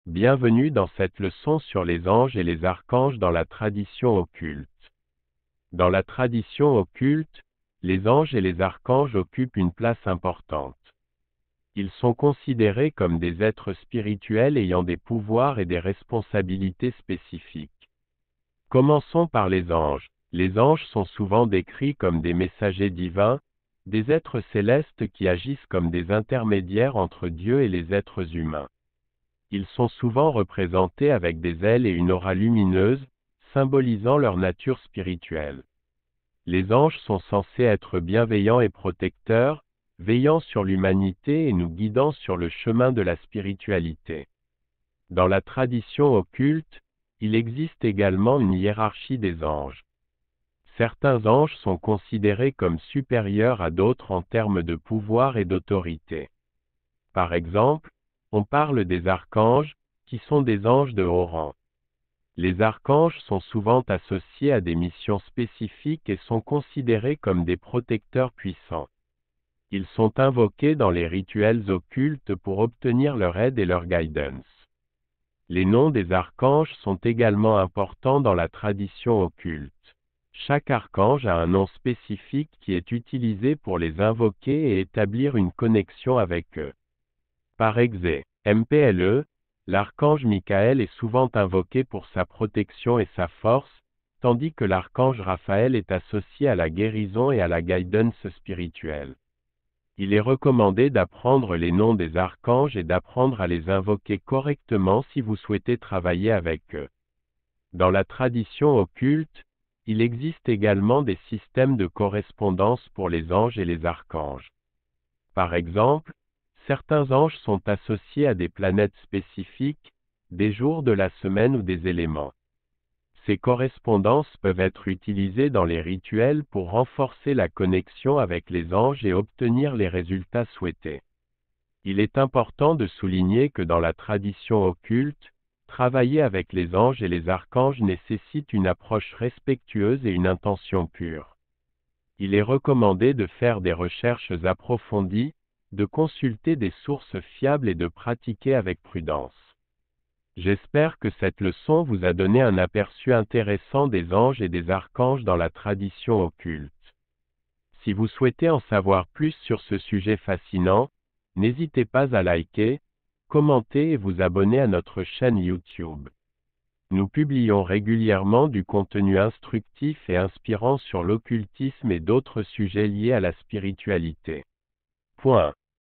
Bienvenue dans cette leçon sur les anges et les archanges dans la tradition occulte. Dans la tradition occulte, les anges et les archanges occupent une place importante. Ils sont considérés comme des êtres spirituels ayant des pouvoirs et des responsabilités spécifiques. Commençons par les anges. Les anges sont souvent décrits comme des messagers divins, des êtres célestes qui agissent comme des intermédiaires entre Dieu et les êtres humains. Ils sont souvent représentés avec des ailes et une aura lumineuse, symbolisant leur nature spirituelle. Les anges sont censés être bienveillants et protecteurs, veillant sur l'humanité et nous guidant sur le chemin de la spiritualité. Dans la tradition occulte, il existe également une hiérarchie des anges. Certains anges sont considérés comme supérieurs à d'autres en termes de pouvoir et d'autorité. Par exemple, on parle des archanges, qui sont des anges de haut rang. Les archanges sont souvent associés à des missions spécifiques et sont considérés comme des protecteurs puissants. Ils sont invoqués dans les rituels occultes pour obtenir leur aide et leur guidance. Les noms des archanges sont également importants dans la tradition occulte. Chaque archange a un nom spécifique qui est utilisé pour les invoquer et établir une connexion avec eux. Par exemple, l'archange Michael est souvent invoqué pour sa protection et sa force, tandis que l'archange Raphaël est associé à la guérison et à la guidance spirituelle. Il est recommandé d'apprendre les noms des archanges et d'apprendre à les invoquer correctement si vous souhaitez travailler avec eux. Dans la tradition occulte, il existe également des systèmes de correspondance pour les anges et les archanges. Par exemple, certains anges sont associés à des planètes spécifiques, des jours de la semaine ou des éléments. Ces correspondances peuvent être utilisées dans les rituels pour renforcer la connexion avec les anges et obtenir les résultats souhaités. Il est important de souligner que dans la tradition occulte, travailler avec les anges et les archanges nécessite une approche respectueuse et une intention pure. Il est recommandé de faire des recherches approfondies, de consulter des sources fiables et de pratiquer avec prudence. J'espère que cette leçon vous a donné un aperçu intéressant des anges et des archanges dans la tradition occulte. Si vous souhaitez en savoir plus sur ce sujet fascinant, n'hésitez pas à liker, commenter et vous abonner à notre chaîne YouTube. Nous publions régulièrement du contenu instructif et inspirant sur l'occultisme et d'autres sujets liés à la spiritualité. Point.